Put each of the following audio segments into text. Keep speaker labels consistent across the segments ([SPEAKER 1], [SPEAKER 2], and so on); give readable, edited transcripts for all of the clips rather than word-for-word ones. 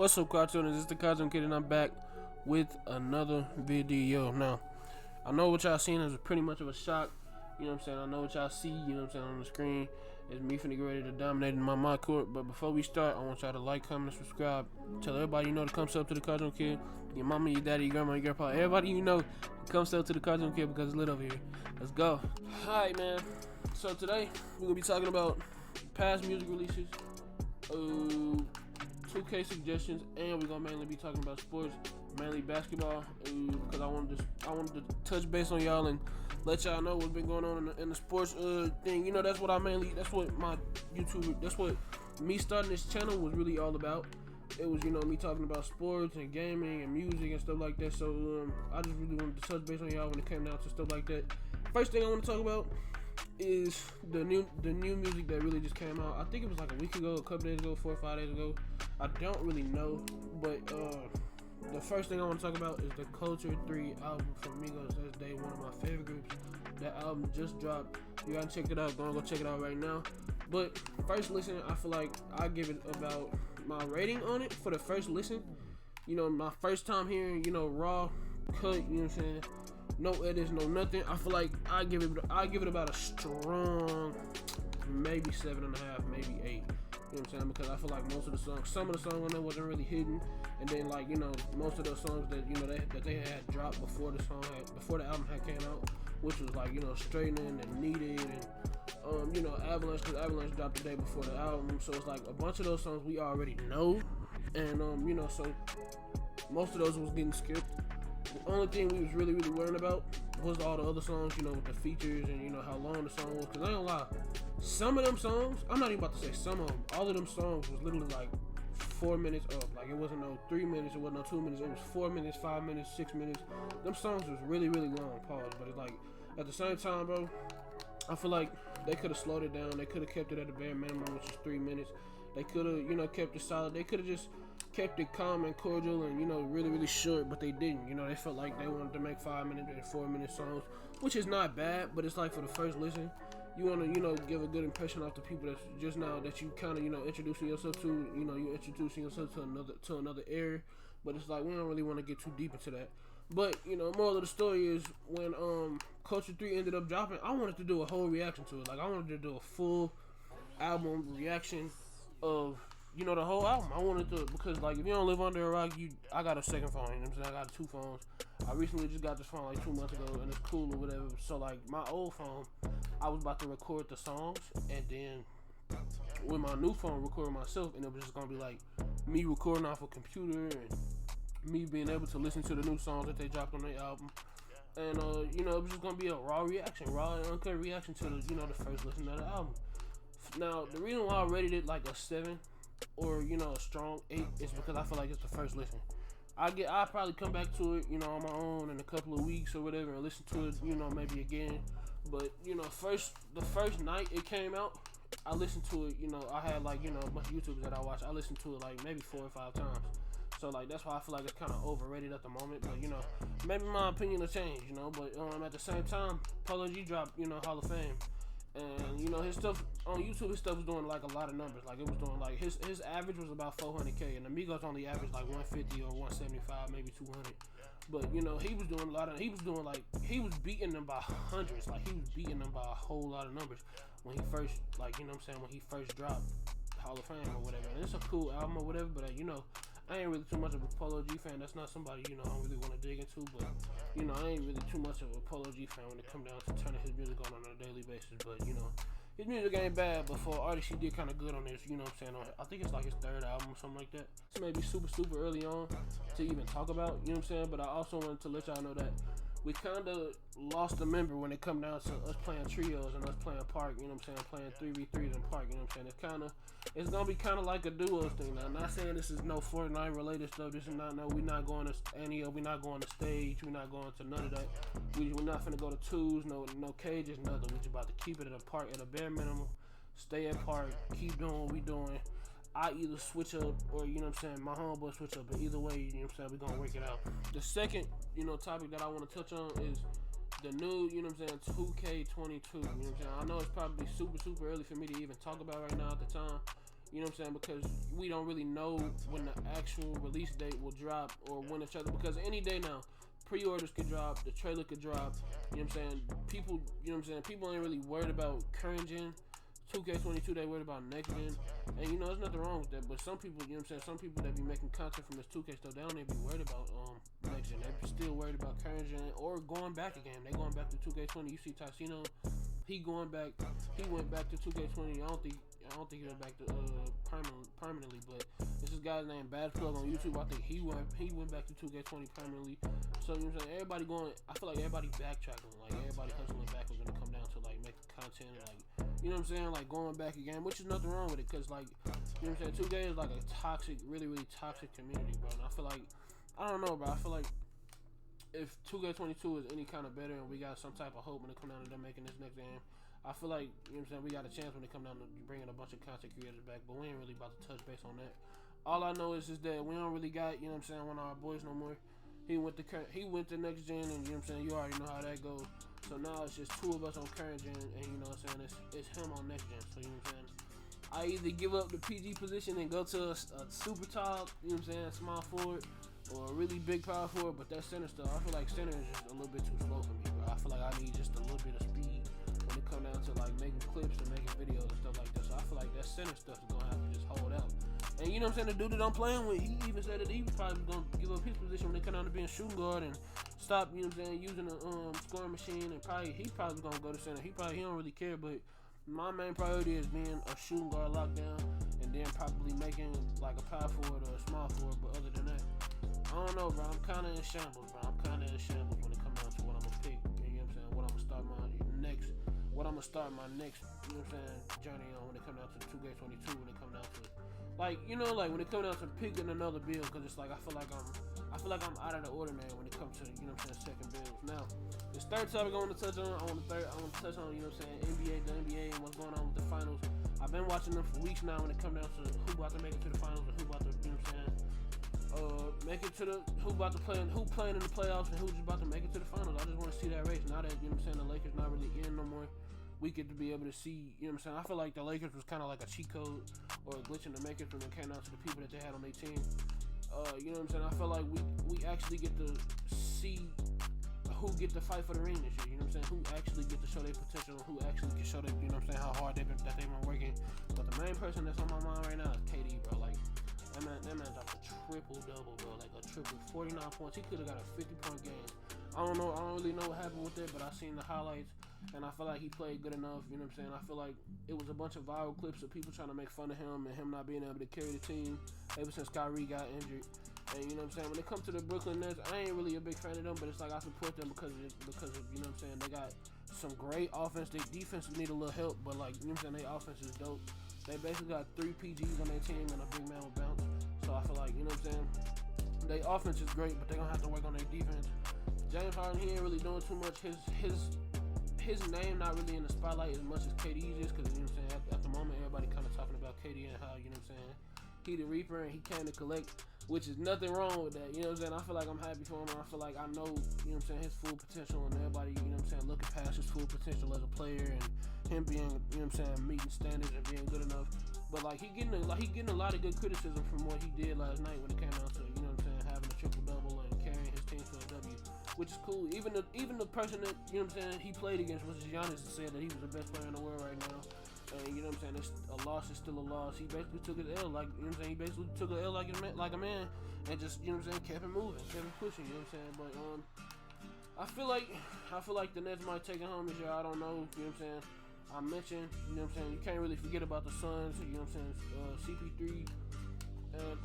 [SPEAKER 1] What's up, cartooners? It's the Cartoon Kid, and I'm back with another video. Now, I know what y'all seen is pretty much of a shock. You know what I'm saying? I know what y'all see, you know what I'm saying, on the screen. It's me finna get ready to dominate in my mind court. But before we start, I want y'all to like, comment, and subscribe. Tell everybody you know to come sub to the Cartoon Kid. Your mama, your daddy, your grandma, your grandpa, everybody you know, come sub to the Cartoon Kid because it's lit over here. Let's go. Alright, man. So today, we're gonna be talking about past music releases, 2K suggestions, and we're gonna mainly be talking about sports, mainly basketball, because I wanted to touch base on y'all and let y'all know what's been going on in the sports thing. You know, that's what my YouTube, that's what me starting this channel was really all about. It was, you know, me talking about sports and gaming and music and stuff like that. So I just really wanted to touch base on y'all when it came down to stuff like that. First thing I want to talk about is the new music that really just came out. I think it was like a week ago, a couple days ago, 4 or 5 days ago. I don't really know, but the first thing I want to talk about is the Culture 3 album from Migos. That's day one of my favorite groups. That album just dropped. You gotta check it out. Go check it out right now. But first listen, I feel like I give it about my rating on it for the first listen. You know, my first time hearing, you know, raw cut. You know what I'm saying? No edits, no nothing. I feel like I give it about a strong maybe 7.5, maybe 8. You know what I'm saying? Because I feel like most of the songs, some of the songs on there wasn't really hidden, and then like, you know, most of those songs that, you know, that they had dropped before the album had came out, which was like, you know, Straightening and Needed and you know, Avalanche, because Avalanche dropped the day before the album. So it's like a bunch of those songs we already know, and you know, so most of those was getting skipped. The only thing we was really worrying about was all the other songs, you know, with the features and, you know, how long the song was. Because I ain't gonna lie, some of them songs, I'm not even about to say some of them, all of them songs was literally like 4 minutes up. Like, it wasn't no 3 minutes, it wasn't no 2 minutes, it was 4 minutes, 5 minutes, 6 minutes. Them songs was really long, pause. But it's like, at the same time, bro, I feel like they could have slowed it down. They could have kept it at the bare minimum, which is 3 minutes. They could have, you know, kept it solid. They could have just kept it calm and cordial and, you know, really short, but they didn't. You know, they felt like they wanted to make 5 minute and 4 minute songs, which is not bad, but it's like for the first listen, you want to, you know, give a good impression off the people that's just now that you kind of, you know, introducing yourself to, you know, you're introducing yourself to another area, but it's like we don't really want to get too deep into that. But, you know, moral of the story is when Culture 3 ended up dropping, I wanted to do a whole reaction to it. Like, I wanted to do a full album reaction of, you know, the whole album. I wanted to, because like, if you don't live under a rock, I got a second phone, you know what I'm saying? I got 2 phones. I recently just got this phone like 2 months ago, and it's cool or whatever. So like, my old phone, I was about to record the songs, and then with my new phone, record myself, and it was just gonna be like me recording off a computer and me being able to listen to the new songs that they dropped on their album. And you know, it was just gonna be a raw and uncut reaction to the, you know, the first listen of the album. Now, the reason why I rated it like a 7 or, you know, a strong 8 is because I feel like it's the first listen. I'll probably come back to it, you know, on my own in a couple of weeks or whatever and listen to it, you know, maybe again. But, you know, the first night it came out, I listened to it, you know, I had like, you know, a bunch of YouTubers that I watched. I listened to it like maybe 4 or 5 times. So like, that's why I feel like it's kind of overrated at the moment. But, you know, maybe my opinion will change, you know. But at the same time, Polo G dropped, you know, Hall of Fame. And, you know, his stuff on YouTube, his stuff was doing like a lot of numbers. Like, it was doing like his average was about 400K, and Amigos only averaged like 150 or 175, maybe 200. But, you know, he was beating them by hundreds. Like, he was beating them by a whole lot of numbers when he first, like, you know what I'm saying, when he first dropped Hall of Fame or whatever. And it's a cool album or whatever, but you know, I ain't really too much of a Polo G fan. That's not somebody, you know, I don't really want to dig into, but, you know, I ain't really too much of a Polo G fan when it come down to turning his music on a daily basis. But, you know, his music ain't bad, but for an artist, he did kind of good on this, you know what I'm saying? I think it's like his 3rd album or something like that. It's maybe super early on to even talk about, you know what I'm saying? But I also wanted to let y'all know that we kind of lost a member when it come down to us playing trios and us playing park, you know what I'm saying, playing 3v3s in park, you know what I'm saying. It's gonna be kind of like a duos thing. Now, I'm not saying this is no Fortnite related stuff. This is not, no, we're not going to any of, we're not going to stage, we're not going to none of that. We're not finna go to twos, no cages, nothing. We're just about to keep it at a park at a bare minimum, stay at park, keep doing what we doing. I either switch up or, you know what I'm saying, my homeboy switch up, but either way, you know what I'm saying, we're gonna work it out. The second, you know, topic that I want to touch on is the new, you know what I'm saying, 2K22, you know what I'm saying. I know it's probably super early for me to even talk about right now at the time, You know what I'm saying? Because we don't really know when the actual release date will drop or when the trailer. Because any day now, pre-orders could drop, the trailer could drop. You know what I'm saying? People, you know what I'm saying? People ain't really worried about current gen. 2K22, they worried about next gen. And you know, there's nothing wrong with that. But some people, you know what I'm saying? Some people that be making content from this 2K stuff, they don't even be worried about next gen. They still worried about current gen or going back again. They going back to 2K20. You see Ticino, he going back. He went back to 2K20. I don't think he went back to permanently, but this is guy's named Bad Plug on YouTube. I think he went back to 2K20 permanently. So you know what I'm saying? Everybody going. I feel like everybody backtracking. Like everybody hustling back was gonna come down to like making content, like you know what I'm saying, like going back again, which is nothing wrong with it, cause like you know what I'm saying, 2K is like a toxic, really toxic community, bro. And I feel like I don't know, bro. I feel like if 2K22 is any kind of better and we got some type of hope when it come down to them making this next game, I feel like, you know what I'm saying, we got a chance when it come down to bringing a bunch of content creators back, but we ain't really about to touch base on that. All I know is that we don't really got, you know what I'm saying, one of our boys no more. He went to next gen, and you know what I'm saying, you already know how that goes. So now it's just two of us on current gen, and you know what I'm saying, it's him on next gen. So you know what I'm saying, I either give up the PG position and go to a super top, you know what I'm saying, small forward, or a really big power forward, but that center stuff, I feel like center is just a little bit too slow for me, bro. I feel like I need just a little bit of speed when it come down to like making clips and making videos and stuff like that. So I feel like that center stuff is gonna have to just hold out. And you know what I'm saying, the dude that I'm playing with, he even said that he was probably gonna give up his position when it come down to being shooting guard and stop, you know what I'm saying, using the scoring machine, and he probably gonna go to center. He don't really care, but my main priority is being a shooting guard lockdown, and then probably making like a power forward or a small forward. But other than that, I don't know, bro. I'm kind of in shambles, bro. I'm kind of in shambles when it comes down to what I'm gonna pick. You know what I'm saying? What I'm gonna start my next, you know what I'm saying, journey on when it comes down to 2K22. When it comes down to, like, you know, like when it comes down to picking another build, because it's like I feel like I'm out of the ordinary when it comes to, you know what I'm saying, second builds. Now, this third topic I want to touch on, I want to touch on, you know what I'm saying, the NBA and what's going on with the finals. I've been watching them for weeks now when it comes down to who about to make it to the finals and who about to, you know what I'm saying, make it to who about to play and who playing in the playoffs and who's just about to make it to the finals. I just want to see that race. Now that, you know what I'm saying, the Lakers not really in no more, we get to be able to see, you know what I'm saying. I feel like the Lakers was kind of like a cheat code or a glitch in the makers when it came down to the people that they had on their team. You know what I'm saying. I feel like we actually get to see who get to fight for the ring this year. You know what I'm saying. Who actually get to show their potential. Who actually can show their, you know what I'm saying, how hard they've been working. But the main person that's on my mind right now is KD, bro. Like that man dropped a triple double, bro. Like a triple, 49 points. He could have got a 50-point game. I don't really know what happened with it, but I seen the highlights, and I feel like he played good enough, you know what I'm saying. I feel like it was a bunch of viral clips of people trying to make fun of him and him not being able to carry the team ever since Kyrie got injured. And you know what I'm saying, when it comes to the Brooklyn Nets, I ain't really a big fan of them, but it's like I support them because of, you know what I'm saying, they got some great offense. Their defense need a little help, but like, you know what I'm saying, their offense is dope. They basically got 3 PGs on their team and a big man with bounce. So I feel like, you know what I'm saying, their offense is great, but they're gonna have to work on their defense. James Harden, he ain't really doing too much. His name not really in the spotlight as much as KD's is, because you know what I'm saying, at the moment everybody kind of talking about KD and how, you know what I'm saying, he the reaper and he came to collect, which is nothing wrong with that. You know what I'm saying. I feel like I'm happy for him. I feel like I know, you know what I'm saying, his full potential, and everybody, you know what I'm saying, looking past his full potential as a player and him being, you know what I'm saying, meeting standards and being good enough. But like he getting a lot of good criticism from what he did last night when it came down to, you know what I'm saying, having a triple double and carrying his team to a W, which is cool. Even the person that, you know what I'm saying, he played against, which is Giannis, said that he was the best player in the world right now. And you know what I'm saying, a loss is still a loss. He basically took his L, like, you know what I'm saying, he basically took an L like a man, and just, you know what I'm saying, kept it moving, kept it pushing, you know what I'm saying. But I feel like the Nets might take it home this year. I don't know, you know what I'm saying. I mentioned, you know what I'm saying, you can't really forget about the Suns, you know what I'm saying, CP3, and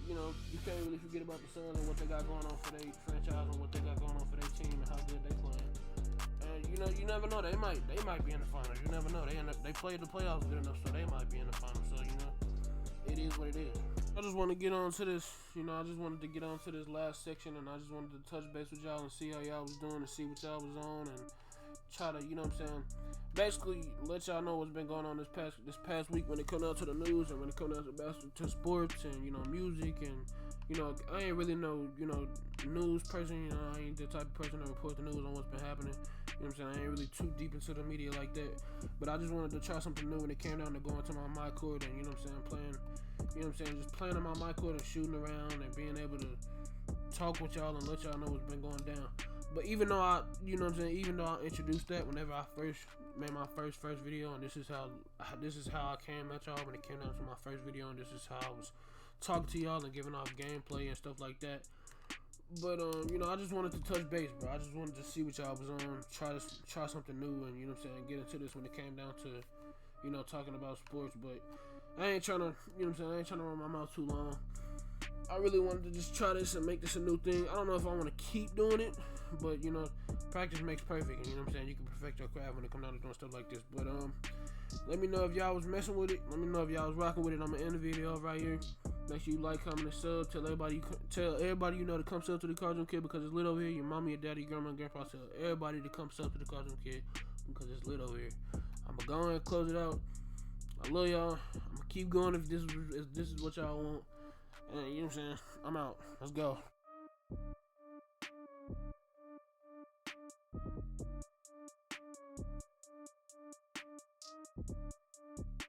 [SPEAKER 1] you know, you can't really forget about the Suns and what they got going on for their franchise and what they got going on for their team and how good they playing. And you know, you never know, they might be in the finals. You never know, they played the playoffs good enough, so they might be in the finals. So you know, it is what it is. I just want to get on to this, you know, I just wanted to get on to this last section, and I just wanted to touch base with y'all and see how y'all was doing and see what y'all was on, and try to, you know what I'm saying, basically let y'all know what's been going on this past week when it comes down to the news and when it comes down to sports and, you know, music. And you know, I ain't really no, you know, news person. You know, I ain't the type of person to report the news on what's been happening. You know what I'm saying? I ain't really too deep into the media like that. But I just wanted to try something new when it came down to going to my mic cord and, you know what I'm saying, playing, you know what I'm saying, just playing on my mic cord and shooting around and being able to talk with y'all and let y'all know what's been going down. But even though you know what I'm saying, even though I introduced that whenever I first made my first video, and this is how I came at y'all when it came down to my first video, and this is how I was talking to y'all and giving off gameplay and stuff like that. But you know, I just wanted to touch base, bro. I just wanted to see what y'all was on, try something new, and you know what I'm saying, get into this when it came down to, you know, talking about sports. But I ain't trying to, you know what I'm saying, I ain't trying to run my mouth too long. I really wanted to just try this and make this a new thing. I don't know if I want to keep doing it, but you know, practice makes perfect, and you know what I'm saying, you can perfect your craft when it comes down to doing stuff like this. But let me know if y'all was messing with it. Let me know if y'all was rocking with it. I'm gonna end the video right here. Make sure you like, comment, and sub. Tell everybody you know to come sub to the Cartoon Kid because it's lit over here. Your mommy, your daddy, your grandma, and grandpa, tell everybody to come sub to the Cartoon Kid because it's lit over here. I'm gonna go ahead and close it out. I love y'all. I'm gonna keep going if this is what y'all want. And you know what I'm saying? I'm out. Let's go.